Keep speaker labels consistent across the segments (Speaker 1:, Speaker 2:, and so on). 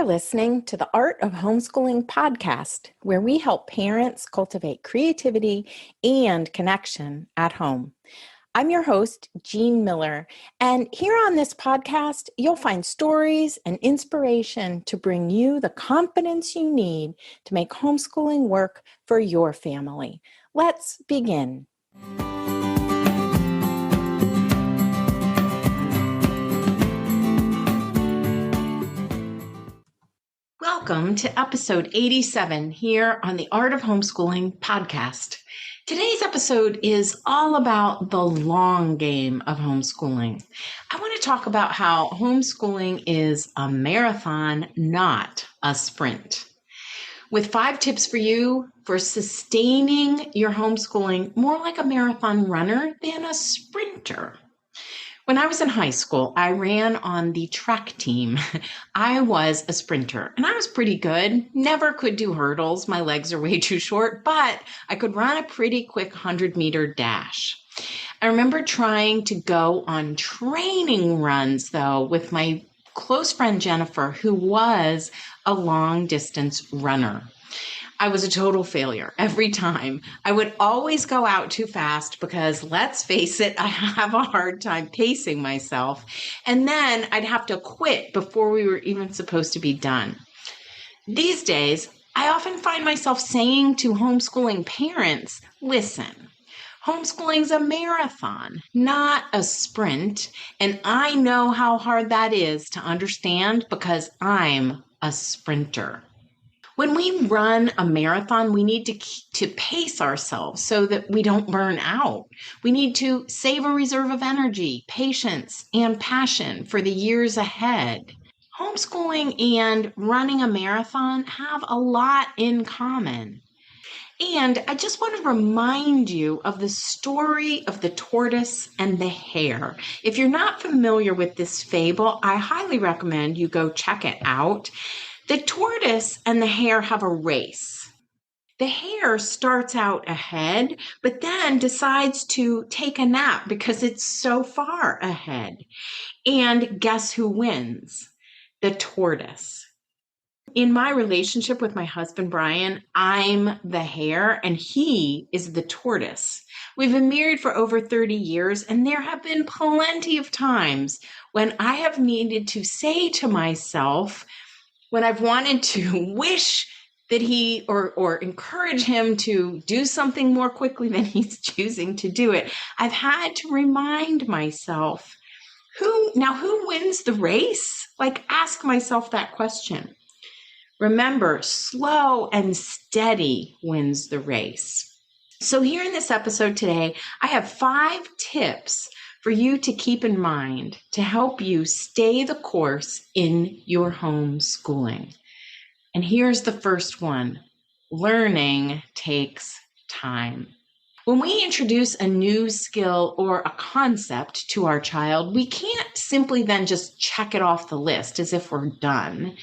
Speaker 1: listening to the Art of Homeschooling podcast, where we help parents cultivate creativity and connection at home. I'm your host, Jean Miller, and here on this podcast, you'll find stories and inspiration to bring you the confidence you need to make homeschooling work for your family. Let's begin. Welcome to episode 87 here on the Art of Homeschooling podcast. Today's episode is all about the long game of homeschooling. I want to talk about how homeschooling is a marathon, not a sprint. With 5 tips for you for sustaining your homeschooling more like a marathon runner than a sprinter. When I was in high school, I ran on the track team. I was a sprinter and I was pretty good. Never could do hurdles. My legs are way too short, but I could run a pretty quick 100-meter dash. I remember trying to go on training runs though with my close friend Jennifer, who was a long distance runner. I was a total failure every time. I would always go out too fast because, let's face it, I have a hard time pacing myself. And then I'd have to quit before we were even supposed to be done. These days, I often find myself saying to homeschooling parents, listen, homeschooling's a marathon, not a sprint. And I know how hard that is to understand because I'm a sprinter. When we run a marathon, we need to pace ourselves so that we don't burn out. We need to save a reserve of energy, patience, and passion for the years ahead. Homeschooling and running a marathon have a lot in common. And I just want to remind you of the story of the tortoise and the hare. If you're not familiar with this fable, I highly recommend you go check it out. The tortoise and the hare have a race. The hare starts out ahead, but then decides to take a nap because it's so far ahead. And guess who wins? The tortoise. In my relationship with my husband, Brian, I'm the hare and he is the tortoise. We've been married for over 30 years, and there have been plenty of times when I have needed to say to myself, when I've wanted to wish that he or encourage him to do something more quickly than he's choosing to do it, I've had to remind myself, who wins the race? Ask myself that question. Remember, slow and steady wins the race. So here in this episode today, I have 5 tips for you to keep in mind to help you stay the course in your homeschooling. And here's the first one. Learning takes time. When we introduce a new skill or a concept to our child, we can't simply then just check it off the list as if we're done.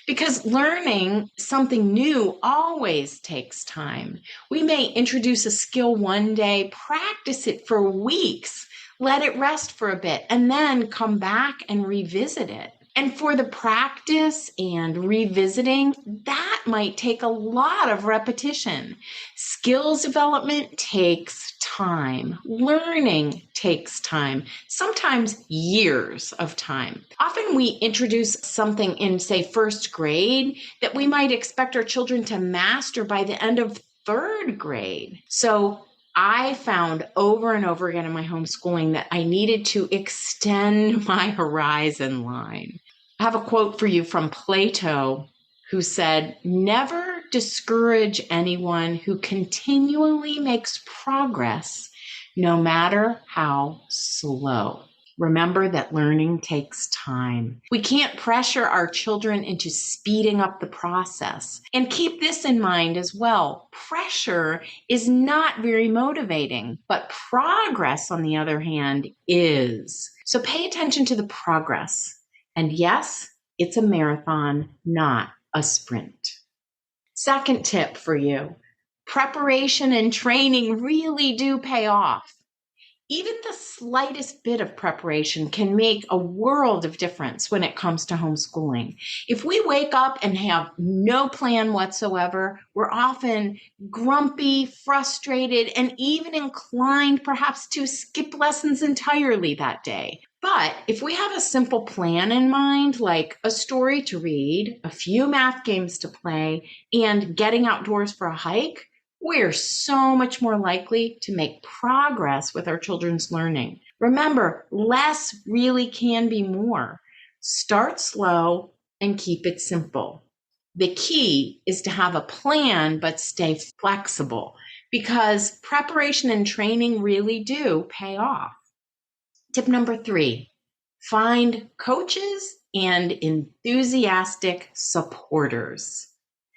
Speaker 1: Because learning something new always takes time. We may introduce a skill one day, practice it for weeks, let it rest for a bit, and then come back and revisit it. And for the practice and revisiting, that might take a lot of repetition. Skills development takes time. Learning takes time, sometimes years of time. Often we introduce something in, say, first grade that we might expect our children to master by the end of 3rd grade. So I found over and over again in my homeschooling that I needed to extend my horizon line. I have a quote for you from Plato, who said, "Never discourage anyone who continually makes progress, no matter how slow." Remember that learning takes time. We can't pressure our children into speeding up the process. And keep this in mind as well. Pressure is not very motivating, but progress, on the other hand, is. So pay attention to the progress. And yes, it's a marathon, not a sprint. Second tip for you. Preparation and training really do pay off. Even the slightest bit of preparation can make a world of difference when it comes to homeschooling. If we wake up and have no plan whatsoever, we're often grumpy, frustrated, and even inclined perhaps to skip lessons entirely that day. But if we have a simple plan in mind, like a story to read, a few math games to play, and getting outdoors for a hike, we're so much more likely to make progress with our children's learning. Remember, less really can be more. Start slow and keep it simple. The key is to have a plan, but stay flexible, because preparation and training really do pay off. Tip number 3, find coaches and enthusiastic supporters.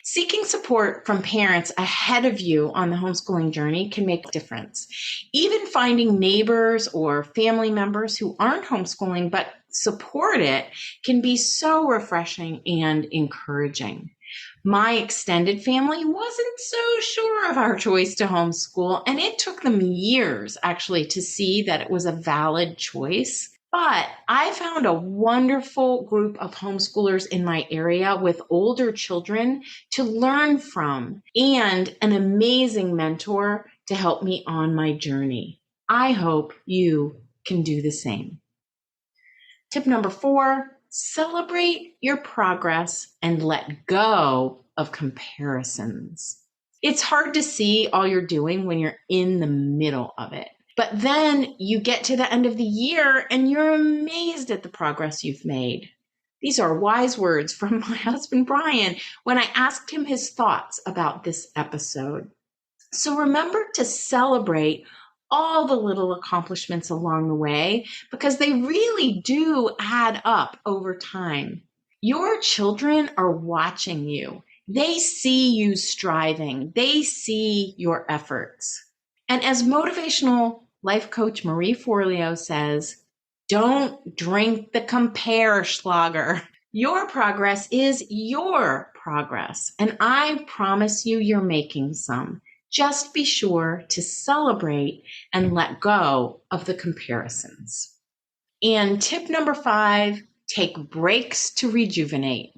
Speaker 1: Seeking support from parents ahead of you on the homeschooling journey can make a difference. Even finding neighbors or family members who aren't homeschooling but support it can be so refreshing and encouraging. My extended family wasn't so sure of our choice to homeschool, and it took them years actually to see that it was a valid choice. But I found a wonderful group of homeschoolers in my area with older children to learn from and an amazing mentor to help me on my journey. I hope you can do the same. Tip number 4, celebrate your progress and let go of comparisons. It's hard to see all you're doing when you're in the middle of it. But then you get to the end of the year and you're amazed at the progress you've made. These are wise words from my husband, Brian, when I asked him his thoughts about this episode. So remember to celebrate all the little accomplishments along the way, because they really do add up over time. Your children are watching you. They see you striving. They see your efforts. And as motivational life coach Marie Forleo says, don't drink the compare schlager. Your progress is your progress, and I promise you you're making some. Just be sure to celebrate and let go of the comparisons. And tip number 5, take breaks to rejuvenate.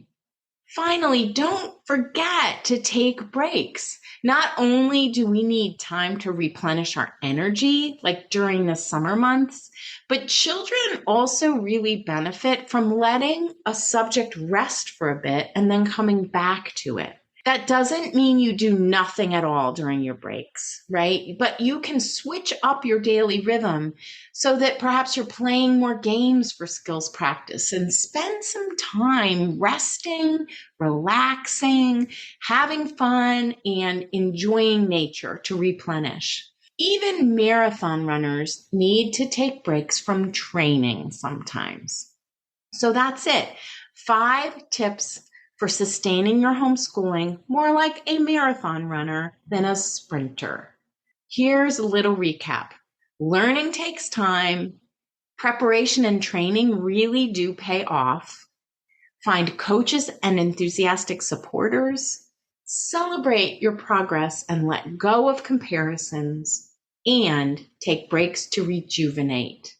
Speaker 1: Finally, don't forget to take breaks. Not only do we need time to replenish our energy, like during the summer months, but children also really benefit from letting a subject rest for a bit and then coming back to it. That doesn't mean you do nothing at all during your breaks, right? But you can switch up your daily rhythm so that perhaps you're playing more games for skills practice and spend some time resting, relaxing, having fun, and enjoying nature to replenish. Even marathon runners need to take breaks from training sometimes. So that's it. 5 tips for sustaining your homeschooling more like a marathon runner than a sprinter. Here's a little recap. Learning takes time. Preparation and training really do pay off. Find coaches and enthusiastic supporters. Celebrate your progress and let go of comparisons. And take breaks to rejuvenate.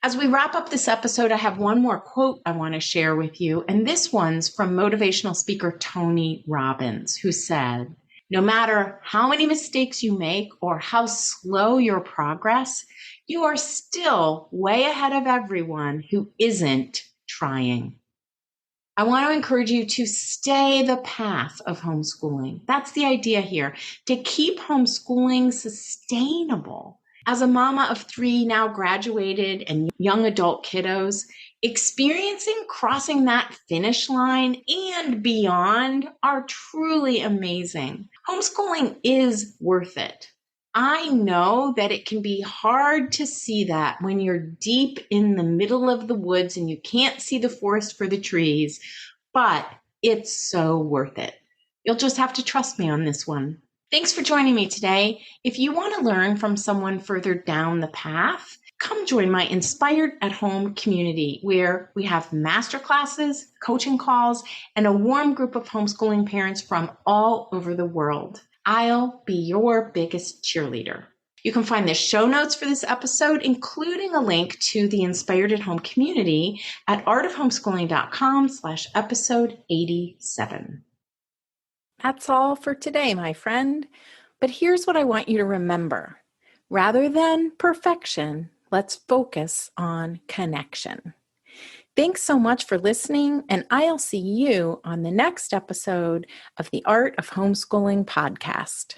Speaker 1: As we wrap up this episode, I have one more quote I want to share with you, and this one's from motivational speaker Tony Robbins, who said, "No matter how many mistakes you make or how slow your progress, you are still way ahead of everyone who isn't trying." I want to encourage you to stay the path of homeschooling. That's the idea here, to keep homeschooling sustainable. As a mama of 3 now graduated and young adult kiddos, experiencing crossing that finish line and beyond are truly amazing. Homeschooling is worth it. I know that it can be hard to see that when you're deep in the middle of the woods and you can't see the forest for the trees, but it's so worth it. You'll just have to trust me on this one. Thanks for joining me today. If you want to learn from someone further down the path, come join my Inspired at Home community, where we have masterclasses, coaching calls, and a warm group of homeschooling parents from all over the world. I'll be your biggest cheerleader. You can find the show notes for this episode, including a link to the Inspired at Home community at artofhomeschooling.com/episode 87. That's all for today, my friend. But here's what I want you to remember. Rather than perfection, let's focus on connection. Thanks so much for listening, and I'll see you on the next episode of the Art of Homeschooling podcast.